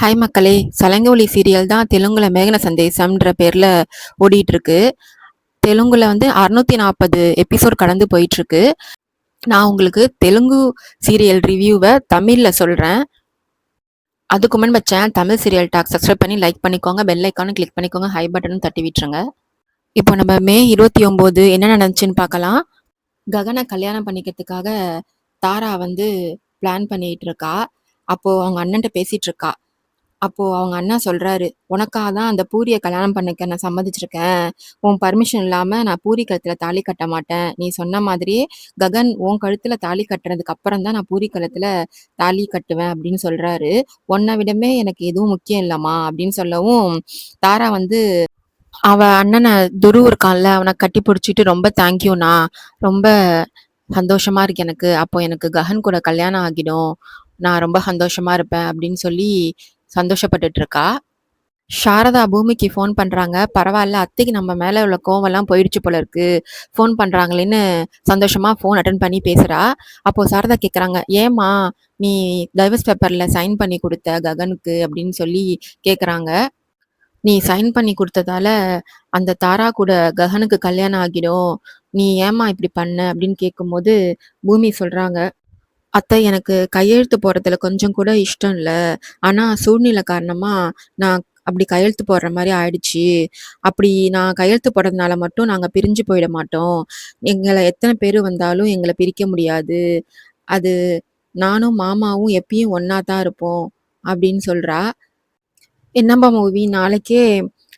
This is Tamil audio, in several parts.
ஹாய் மக்களே! சலங்கொலி சீரியல் தான் தெலுங்குல மேகன சந்தேசம்ன்ற பேர்ல ஓடிட்டுருக்கு. தெலுங்குல வந்து 640 எபிசோட் கடந்து போயிட்டுருக்கு. நான் உங்களுக்கு தெலுங்கு சீரியல் ரிவ்யூவ தமிழ்ல சொல்றேன். அதுக்கு முன்னாடி நம்ம channel Tamil serial talk subscribe பண்ணி லைக் பண்ணிக்கோங்க. பெல் ஐக்கானும் கிளிக் பண்ணிக்கோங்க. ஹை பட்டனும் தட்டி விட்டுருங்க. இப்போ நம்ம மே 29 என்ன நடந்துச்சுன்னு பார்க்கலாம். ககன கல்யாணம் பண்ணிக்கிறதுக்காக தாரா வந்து பிளான் பண்ணிட்டு இருக்கா. அப்போ அவங்க அண்ணன்ட்ட பேசிட்டு இருக்கா. அப்போ அவங்க அண்ணா சொல்றாரு, "உனக்காக தான் அந்த பூரிய கல்யாணம் பண்ணிக்க நான் சம்மதிச்சிருக்கேன். உன் பர்மிஷன் இல்லாம நான் பூரி கழுத்துல தாலி கட்ட மாட்டேன். நீ சொன்ன மாதிரியே ககன் உன் கழுத்துல தாலி கட்டுனதுக்கு அப்புறம் தான் நான் பூரி கழுத்துல தாலி கட்டுவேன்" அப்படின்னு சொல்றாரு. "உன்னை விடவே எனக்கு எதுவும் முக்கியம் இல்லம்மா" அப்படின்னு சொல்லவும், தாரா வந்து அவ அண்ணன துருவ் இருக்கான்ல, அவன கட்டி பிடிச்சிட்டு, "ரொம்ப தேங்க்யூண்ணா. ரொம்ப சந்தோஷமா இருக்கு எனக்கு. அப்போ எனக்கு ககன் கூட கல்யாணம் ஆகிடும். நான் ரொம்ப சந்தோஷமா இருப்பேன்" அப்படின்னு சொல்லி சந்தோஷப்பட்டுட்டு இருக்கா. சாரதா பூமிக்கு ஃபோன் பண்றாங்க. பரவால்ல, அத்தைக்கு நம்ம மேல உள்ள கோவம்லாம் போயிடுச்சு போல இருக்கு. ஃபோன் பண்றாங்களேன்னு சந்தோஷமா ஃபோன் அட்டெண்ட் பண்ணி பேசுறா. அப்போ சாரதா கேட்குறாங்க, "ஏம்மா நீ டைவர்ஸ் பேப்பர்ல சைன் பண்ணி குடுத்த ககனுக்கு?" அப்படின்னு சொல்லி கேட்குறாங்க. "நீ சைன் பண்ணி குடுத்ததால அந்த தாரா கூட ககனுக்கு கல்யாணம் ஆகிடும். நீ ஏம்மா இப்படி பண்ண?" அப்படின்னு கேட்கும்போது பூமி சொல்றாங்க, "அத்தை எனக்கு கையெழுத்து போடுறதுல கொஞ்சம் கூட இஷ்டம் இல்ல. ஆனா சூழ்நிலை காரணமா நான் அப்படி கையெழுத்து போடுற மாரி ஆயிடுச்சு. அப்படி நான் கையெழுத்து போடுறதுனால மட்டும் நாங்க பிரிஞ்சு போயிட மாட்டோம். எங்கள எத்தன பேரு வந்தாலும் எங்கள பிரிக்க முடியாது. அது நானும் மாமாவும் எப்பயும் ஒண்ணா தான் இருப்போம்" அப்படின்னு சொல்றா. "என்னம்மா மூவி நாளைக்கே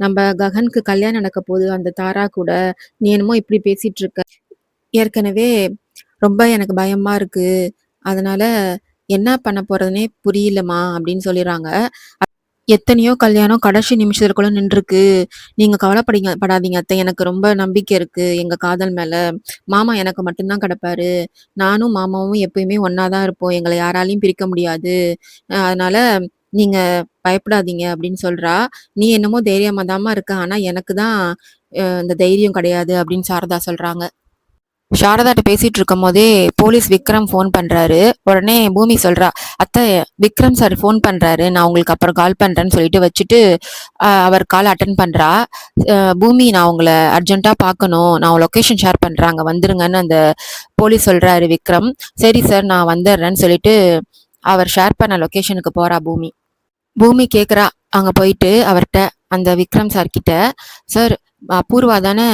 நம்ப ககனுக்கு கல்யாணம் நடக்க போகுது அந்த தாரா கூட. நீ என்னமோ இப்படி பேசிட்டு இருக்க. ஏற்கனவே ரொம்ப எனக்கு பயமா இருக்கு. அதனால என்ன பண்ண போறதுன்னே புரியலம்மா" அப்படின்னு சொல்லிர்றாங்க. "எத்தனையோ கல்யாணம் கடைசி நிமிஷத்துல கூட நின்றுருக்கு. நீங்க படாதீங்க அத்தை. எனக்கு ரொம்ப நம்பிக்கை இருக்கு எங்க காதல் மேல. மாமா எனக்கு மட்டும் தான் கிடைப்பாரு. நானும் மாமாவும் எப்பயுமே ஒண்ணா தான் இருப்போம். எங்கள யாராலயும் பிரிக்க முடியாது. அதனால நீங்க பயப்படாதீங்க" அப்படின்னு சொல்றா. "நீ என்னமோ தைரியமா தாம்மா இருக்க. ஆனா எனக்கு தான் இந்த தைரியம் கிடையாது" அப்படின்னு சாரதா சொல்றாங்க. சாரதாட்ட பேசிட்டு இருக்கும்போதே போலீஸ் விக்ரம் ஃபோன் பண்றாரு. உடனே பூமி சொல்றா, "அத்தை விக்ரம் சார் ஃபோன் பண்றாரு. நான் உங்களுக்கு அப்புறம் கால் பண்றேன்னு" சொல்லிட்டு வச்சுட்டு, அவர் கால் அட்டெண்ட் பண்றா. "பூமி நான் உங்கள அர்ஜென்ட்டா பார்க்கணும். நான் லொகேஷன் ஷேர் பண்றேன். அங்க வந்துருங்கன்னு" அந்த போலீஸ் சொல்றாரு விக்ரம். "சரி சார் நான் வந்துர்றேன்னு" சொல்லிட்டு, அவர் ஷேர் பண்ண லொகேஷனுக்கு போறா பூமி. பூமி கேட்குறா அங்க போயிட்டு அவர்ட்ட, அந்த விக்ரம் சார் கிட்ட, "சார் அபூர்வா தானே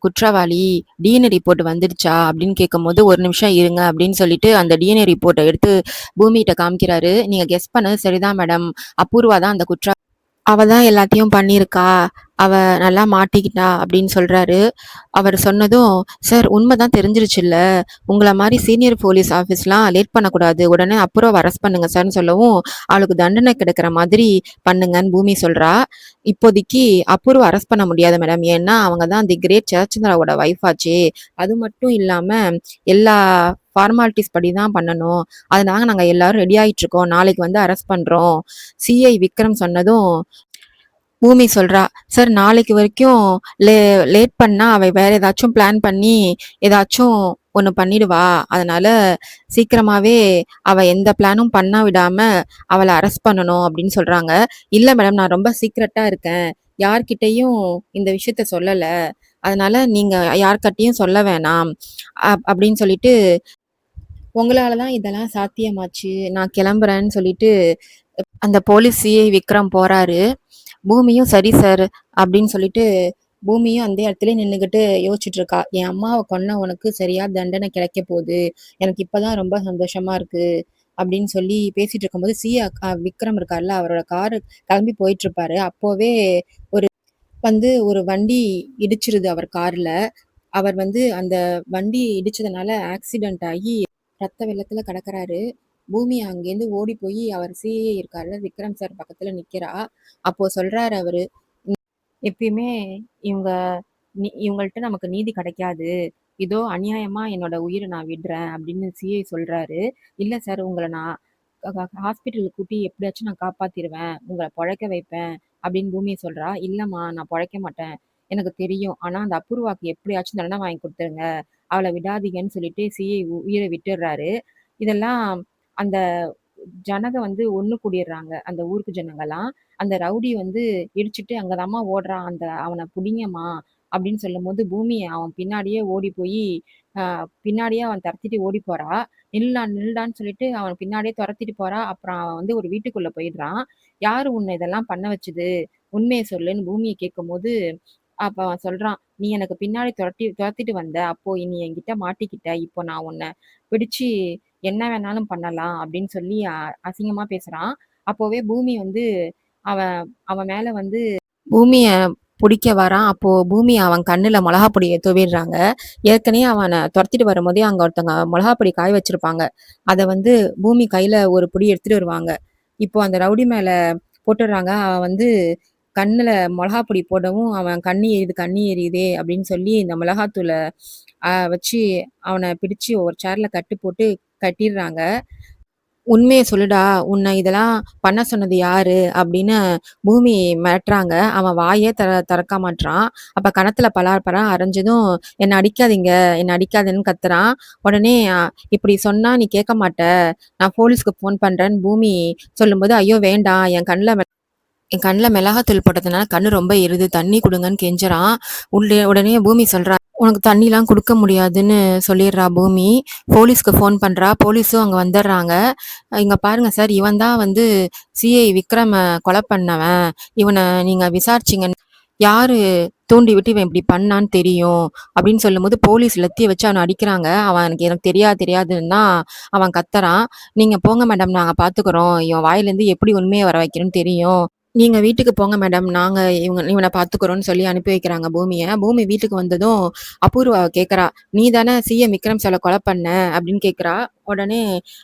குற்றவாளி? டிஎன்ஏ ரிப்போர்ட் வந்துடுச்சா?" அப்படின்னு கேட்கும்போது, "ஒரு நிமிஷம் இருங்க" அப்படின்னு சொல்லிட்டு அந்த டிஎன்ஏ ரிப்போர்ட்ட எடுத்து பூமிட்ட காமிக்கிறாரு. "நீங்க கெஸ் பண்ணது சரிதான் மேடம். அபூர்வா தான் அந்த அவ தான் எல்லாத்தையும் பண்ணியிருக்கா. அவ நல்லா மாட்டிக்கிட்டா" அப்படின்னு சொல்றாரு. அவர் சொன்னதும், "சார் உண்மை தான் தெரிஞ்சிருச்சுல்ல. உங்கள மாரி சீனியர் போலீஸ் ஆஃபீஸ்லாம் லேட் பண்ணக்கூடாது. உடனே அப்புறம் அரெஸ்ட் பண்ணுங்க சார்ன்னு" சொல்லவும், "அவளுக்கு தண்டனை கிடைக்கிற மாதிரி பண்ணுங்கன்னு" பூமி சொல்றா. "இப்போதைக்கு அப்புறம் அரெஸ்ட் பண்ண முடியாது மேடம். ஏன்னா அவங்க தான் தி கிரேட் ஜெயச்சந்திராவோட வைஃப் ஆச்சே. அது மட்டும் இல்லாம எல்லா ஃபார்மாலிட்டீஸ் படி தான் பண்ணணும். அதனால நாங்க எல்லாரும் ரெடி ஆயிட்டு இருக்கோம். நாளைக்கு வந்து அரெஸ்ட் பண்றோம்." சிஐ விக்ரம் சொன்னதும் பூமி சொல்றா, "சார் நாளைக்கு வரைக்கும் லே லேட் பண்ணா அவ வேற ஏதாச்சும் பிளான் பண்ணி ஏதாச்சும் ஒண்ணு பண்ணிடுவா. அதனால சீக்கிரமாவே அவ எந்த பிளானும் பண்ண விடாம அவள அரெஸ்ட் பண்ணணும்" அப்படின்னு சொல்றாங்க. "இல்ல மேடம், நான் ரொம்ப சீக்ரெட்டா இருக்கேன். யார்கிட்டயும் இந்த விஷயத்த சொல்லல. அதனால நீங்க யார்கிட்டயும் சொல்ல வேணாம்" அப்படின்னு சொல்லிட்டு, "உங்களால தான் இதெல்லாம் சாத்தியமாச்சு. நான் கிளம்புறேன்னு" சொல்லிட்டு அந்த போலீஸ் சிஐ விக்ரம் போறாரு. பூமியும் "சரி சார்" அப்படின்னு சொல்லிட்டு, பூமியும் அந்த இடத்துலயே நின்னுகிட்டு யோசிச்சுட்டு இருக்கா. "என் அம்மாவ கொன்னவனுக்கு சரியா தண்டனை கிடைக்க போகுது. எனக்கு இப்பதான் ரொம்ப சந்தோஷமா இருக்கு" அப்படின்னு சொல்லி பேசிட்டு இருக்கும்போது, விக்ரம் இருக்கார்ல, அவரோட காரு கிளம்பி போயிட்டு இருப்பாரு. அப்போவே ஒரு வண்டி இடிச்சிருது அவர் கார்ல. அவர் வந்து அந்த வண்டி இடிச்சதுனால ஆக்சிடென்ட் ஆகி ரத்த வெள்ளத்துல கிடக்குறாரு. பூமி அங்கேருந்து ஓடி போய் அவர் சிஏ இருக்கார்ல, விக்ரம் சார் பக்கத்துல நிக்கிறா. அப்போ சொல்றாரு அவரு, "எப்பயுமே இவங்க இவங்கள்ட்ட நமக்கு நீதி கிடைக்காது. இதோ அநியாயமா என்னோட உயிர நான் விடுறேன்" அப்படின்னு சிஐ சொல்றாரு. "இல்ல சார், உங்கள நான் ஹாஸ்பிட்டலுக்கு கூட்டி எப்படியாச்சும் நான் காப்பாத்திருவேன். உங்கள பொழைக்க வைப்பேன்" அப்படின்னு பூமி சொல்றா. "இல்லம்மா நான் பொழைக்க மாட்டேன். எனக்கு தெரியும். ஆனா அந்த அபூர்வாக்கு எப்படியாச்சும் தண்டனை வாங்கி குடுத்துருங்க. அவள விடாதீங்கன்னு" சொல்லிட்டு சிஐ உயிர விட்டுர்றாரு. இதெல்லாம் அந்த ஜனக வந்து ஒண்ணு கூடிடுறாங்க. அந்த ஊருக்கு ஜனங்கலாம். அந்த ரவுடி வந்து இடிச்சுட்டு, "அங்கதாம்மா ஓடுறான். அவன புடிங்கம்மா" அப்படின்னு சொல்லும்போது, பூமி அவன் பின்னாடியே ஓடி போயி, அ பின்னாடியே அவன் தொரத்திட்டு ஓடி போறா. "நில்டா, நில்டான்னு" சொல்லிட்டு அவன் பின்னாடியே தொரத்திட்டு போறா. அப்புறம் அவன் வந்து ஒரு வீட்டுக்குள்ள போயிடுறான். "யாரு உன்ன இதெல்லாம் பண்ண வச்சது? உண்மைய சொல்லுன்னு" பூமிய கேட்கும்போது, அப்ப அவன் சொல்றான், "நீ எனக்கு பின்னாடி தொரத்திட்டு வந்த. அப்போ நீ என்கிட்ட மாட்டிக்கிட்ட. இப்போ நான் உன்ன பிடிச்சு என்ன வேணாலும் பண்ணலாம்" அப்படின்னு சொல்லி அசிங்கமா பேசுறான். அப்போவே பூமி வந்து அவன் அவன் மேல வந்து பூமிய புடிக்க வரான். அப்போ பூமி அவன் கண்ணுல மொளகா பொடிய தூவிடுறாங்க. ஏற்கனவே அவன தொரத்திட்டு வரும்போதே அங்க ஒருத்தவங்க மொளகா பொடி காய வச்சிருப்பாங்க. அத வந்து பூமி கையில ஒரு புடி எடுத்துட்டு வருவாங்க. இப்போ அந்த ரவுடி மேல போட்டுடுறாங்க. அவன் வந்து கண்ணுல மொளகா பொடி போடவும், அவன் "கண்ணு எரியுது, கண்ணு எரியுதே" அப்படின்னு சொல்லி இந்த மிளகாத்தூள வச்சு அவன பிடிச்சு ஒரு சேர்ல கட்டு போட்டு கட்டிடுறாங்க. "உண்மைய சொல்லுடா! உன்ன இதெல்லாம் பண்ண சொன்னது யாரு?" அப்படின்னு பூமி மிரட்டுறாங்க. அவன் வாயே திறக்க மாட்றான். அப்ப கன்னத்துல பலார் பலான்னு அரைஞ்சதும், "என்ன அடிக்காதீங்க, என்ன அடிக்காதன்னு" கத்துறான். உடனே "இப்படி சொன்னா நீ கேட்க மாட்ட. நான் போலீஸ்க்கு ஃபோன் பண்றேன்னு" பூமி சொல்லும்போது, "ஐயோ வேண்டாம். என் கண்ல மிளகாத்தூள் போட்டதுனால கண்ணு ரொம்ப எரியுது. தண்ணி குடுங்கன்னு" கெஞ்சுறான். உடனே பூமி சொல்றா, "உனக்கு தண்ணிலாம் குடுக்க முடியாதுன்னு" சொல்லிடுறா பூமி. போலீஸ்க்கு ஃபோன் பண்றா. போலீஸும் அங்க வந்துடுறாங்க. "இங்க பாருங்க சார், இவன் தான் வந்து சிஐ விக்ரம கொலை பண்ணவன். இவன நீங்க விசாரிச்சீங்கன்னு யாரு தூண்டி விட்டு இவன் இப்படி பண்ணான்னு தெரியும்" அப்படின்னு சொல்லும்போது, போலீஸ் லத்திய வச்சு அவன அடிக்கிறாங்க. அவன் எனக்கு தெரியாதுன்னு தான் அவன் கத்துறான். "நீங்க போங்க மேடம், நாங்க பாத்துக்குறோம். இவன் வாயிலேருந்து எப்படி உண்மைய வர வைக்கணும்னு தெரியும். நீங்க வீட்டுக்கு போங்க மேடம். நாங்க இவன பாத்துக்குறோம்ன்னு" சொல்லி அனுப்பி வைக்கிறாங்க பூமிய. பூமி வீட்டுக்கு வந்ததும் அபூர்வா கேட்கறா, "நீ தானே சிஎம் விக்ரம் சார கொலை பண்ண?" அப்படின்னு கேட்கறா. உடனே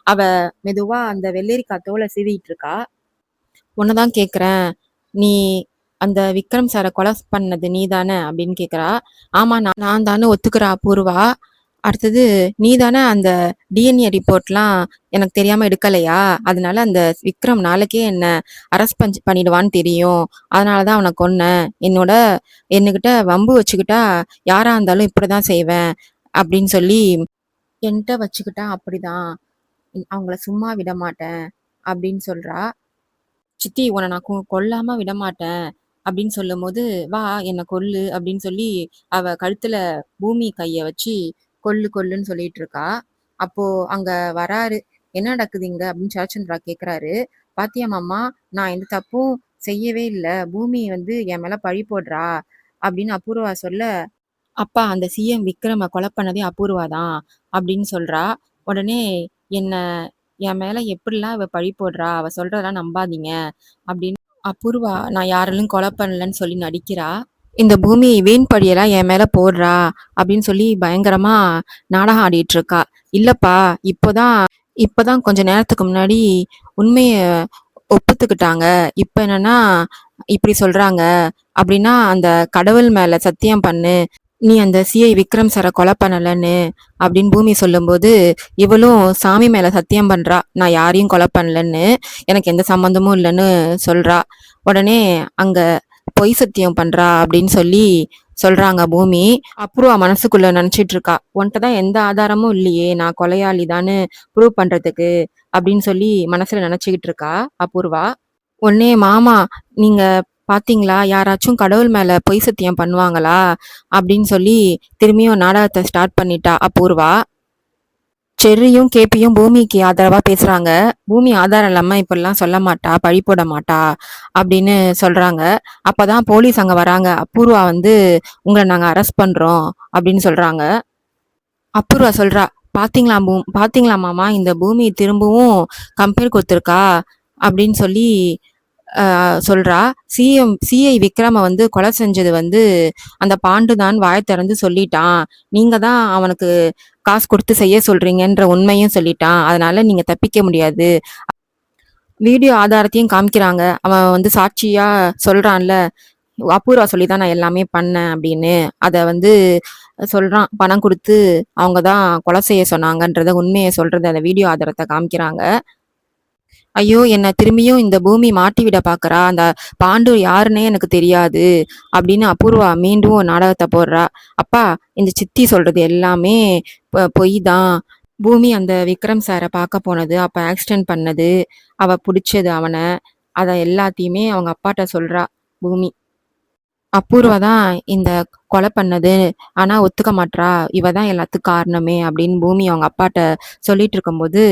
அவ மெதுவா அந்த வெள்ளரிக்காய் தோல சீவிட்டு இருக்கா. "உன்ன தான் கேட்கிறேன். நீ அந்த விக்ரம் சார கொலை பண்ணது நீ தானே?" அப்படின்னு கேட்கறா. "ஆமா, நான் தான்னு" ஒத்துக்கிறா அபூர்வா. அடுத்தது, "நீ தானே அந்த டிஎன்ஏ ரிப்போர்ட்லாம் எனக்கு தெரியாம எடுக்கலையா? அதனால அந்த விக்ரம் நாளைக்கே என்ன அரெஸ்ட் பண்ணிடுவான்னு தெரியும். அதனால தான் அவன கொன்னேன். என்கிட்ட வம்பு வச்சுக்கிட்டா யாரா இருந்தாலும் இப்படிதான் செய்வேன்" அப்படின்னு சொல்லி, "என்கிட்ட வச்சுக்கிட்டா அப்படிதான். அவங்கள சும்மா விட மாட்டேன்" அப்படின்னு சொல்றா. "சித்தி, உன்னை நான் கொல்லாம விடமாட்டேன்" அப்படின்னு சொல்லும்போது, "வா என்ன கொல்லு" அப்படின்னு சொல்லி அவ கழுத்துல பூமி கைய வச்சு கொல்லு கொல்லுன்னு சொல்லிட்டு இருக்கா. அப்போ அங்க வராரு. "என்ன நடக்குது இங்க?" அப்படின்னு சரச்சந்திரா கேக்குறாரு. "பாத்தியா மாமா, நான் எந்த தப்பும் செய்யவே இல்ல. பூமி வந்து என் மேல பழி போடுறா" அப்படின்னு அபூர்வா சொல்ல, "அப்பா, அந்த சிஎம் விக்ரம கொலை பண்ணதே அபூர்வா தான்" அப்படின்னு சொல்றா. உடனே, "என்ன என் மேல எப்படிலாம் இவ பழி போடுறா? அவ சொல்றதெல்லாம் நம்பாதீங்க" அப்படின்னு அபூர்வா நான் யாரையும் கொலை பண்ணலன்னு சொல்லி நடிக்கிறா. "இந்த பூமி வீண் பழியெல்லாம் என் மேல போடுறா" அப்படின்னு சொல்லி பயங்கரமா நாடகம் ஆடிட்டு இருக்கா. "இல்லப்பா, இப்போதான் இப்பதான் கொஞ்ச நேரத்துக்கு முன்னாடி உண்மைய ஒப்புத்துக்கிட்டாங்க. இப்ப என்னன்னா இப்படி சொல்றாங்க. அப்படின்னா அந்த கடவுள் மேல சத்தியம் பண்ணு, நீ அந்த சிஐ விக்ரம் சார கொலை பண்ணலன்னு" அப்படின்னு பூமி சொல்லும்போது, இவளும் சாமி மேல சத்தியம் பண்றா, "நான் யாரையும் கொலை பண்ணலன்னு, எனக்கு எந்த சம்மந்தமும் இல்லைன்னு" சொல்றா. உடனே அங்க பொய் சத்தியம் பண்றா அப்படின்னு சொல்லி சொல்றாங்க பூமி. அப்ரூவா மனசுக்குள்ள நினைச்சிட்டு இருக்கா, "உன்கிட்ட தான் எந்த ஆதாரமும் இல்லையே நான் கொலையாளி தான்னு ப்ரூவ் பண்றதுக்கு" அப்படின்னு சொல்லி மனசுல நினைச்சுக்கிட்டு இருக்கா அபூர்வா. உடனே, "மாமா, நீங்க பாத்தீங்களா, யாராச்சும் கடவுள் மேல பொய் சத்தியம் பண்ணுவாங்களா?" அப்படின்னு சொல்லி திரும்பியும் நாடகத்தை ஸ்டார்ட் பண்ணிட்டா அபூர்வா. செர்ரியும் கேபியும் பூமிக்கு ஆதரவா பேசுறாங்க. "பூமி ஆதாரம் இல்லாம இப்படிலாம் சொல்ல மாட்டா, பழி போட மாட்டா" அப்படின்னு சொல்றாங்க. அப்பதான் போலீஸ் அங்க வராங்க. அபூர்வா வந்து, "உங்களை நாங்க அரெஸ்ட் பண்றோம்" அப்படின்னு சொல்றாங்க. அபூர்வா சொல்றா, பாத்தீங்களா மாமா, இந்த பூமி திரும்பவும் கம்பேர் கொடுத்துருக்கா" அப்படின்னு சொல்லி சொல்றா. சிஐ விக்ரம வந்து கொலை செஞ்சது வந்து அந்த பாண்டு தான் வாய திறந்து சொல்லிட்டான். நீங்க தான் அவனுக்கு காசு கொடுத்து செய்ய சொல்றீங்கன்ற உண்மையும் சொல்லிட்டான். அதனால நீங்க தப்பிக்க முடியாது. வீடியோ ஆதாரத்தையும் காமிக்கிறாங்க. அவன் வந்து சாட்சியா சொல்றான்ல, அபூர்வா சொல்லி தான் நான் எல்லாமே பண்ணேன் அப்படின்னு. அத வந்து சொல்றான். பணம் கொடுத்து அவங்க தான் கொலை செய்ய சொன்னாங்கன்றத உண்மையை சொல்றது அந்த வீடியோ ஆதாரத்தை காமிக்கிறாங்க. "ஐயோ, என்ன திரும்பியும் இந்த பூமி மாட்டி விட பாக்குறா. அந்த பாண்டு யாருன்னே எனக்கு தெரியாது" அப்படின்னு அபூர்வா மீண்டும் ஒரு நாடகத்தை போடுறா. "அப்பா, இந்த சித்தி சொல்றது எல்லாமே பொய் தான். பூமி அந்த விக்ரம் சார பார்க்க போனது, அப்ப ஆக்சிடென்ட் பண்ணது, அவ புடிச்சது அவன, அத எல்லாத்தையுமே அவங்க அப்பாட்ட சொல்றா பூமி. அபூர்வா தான் இந்த கொலை பண்ணது. ஆனா ஒத்துக்க மாட்றா. இவ தான் எல்லாத்துக்கும் காரணமே அப்படின்னு பூமி அவங்க அப்பாட்ட சொல்லிட்டு இருக்கும்போது,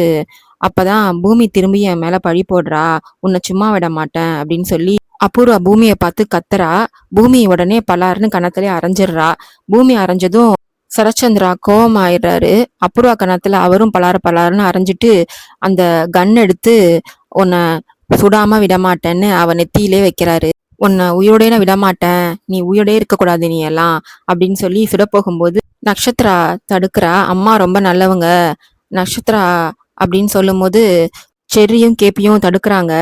அப்பதான் பூமி திரும்பி என் மேல பழி போடுறா. உன்னை சும்மா விட மாட்டேன் அப்படின்னு சொல்லி அபூர்வா பூமியை பார்த்து கத்துறா. பூமி உடனே பலார்னு கணத்திலே அரைஞ்சிடுறா. பூமி அரைஞ்சதும் சரச்சந்திரா கோவம் ஆயிடுறாரு. அபூர்வா கணத்துல அவரும் பலார பலாருன்னு அரைஞ்சிட்டு அந்த கன் எடுத்து உன்னை சுடாம விடமாட்டேன்னு அவ நெத்தியிலே வைக்கிறாரு. உன்னை உயிரோடே நான் விடமாட்டேன், நீ உயிரோடே இருக்கக்கூடாது நீ எல்லாம் அப்படின்னு சொல்லி சுட போகும்போது நக்ஷத்ரா தடுக்கிறா. அம்மா ரொம்ப நல்லவங்க நக்ஷத்ரா அப்படின்னு சொல்லும்போது செர்ரியும் கேபியும் தடுக்கிறாங்க.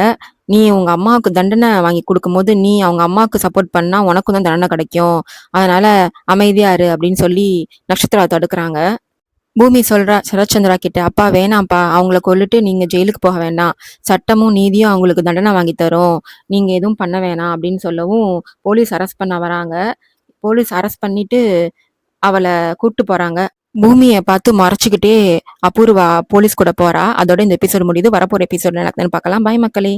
நீ உங்க அம்மாவுக்கு தண்டனை வாங்கி கொடுக்கும்போது நீ அவங்க அம்மாவுக்கு சப்போர்ட் பண்ணா உனக்கும் தான் தண்டனை கிடைக்கும், அதனால அமைதியா இரு அப்படின்னு சொல்லி நக்ஷத்ரா தடுக்கிறாங்க. பூமி சொல்றா சரத்சந்திரா கிட்ட, அப்பா வேணாம்ப்பா, அவங்கள கொல்லுட்டு நீங்க ஜெயிலுக்கு போக வேண்டாம், சட்டமும் நீதியும் அவங்களுக்கு தண்டனை வாங்கி தரும், நீங்க எதுவும் பண்ண வேணாம் அப்படின்னு சொல்லவும் போலீஸ் அரெஸ்ட் பண்ண வராங்க. போலீஸ் அரெஸ்ட் பண்ணிட்டு அவளை கூட்டு போறாங்க. பூமியை பார்த்து மறைச்சுக்கிட்டே அபூர்வா போலீஸ் கூட போறா. அதோட இந்த எபிசோடு முடியுது. வரப்போற எபிசோட் நடக்குதுன்னு பார்க்கலாம். பாய் மக்களே.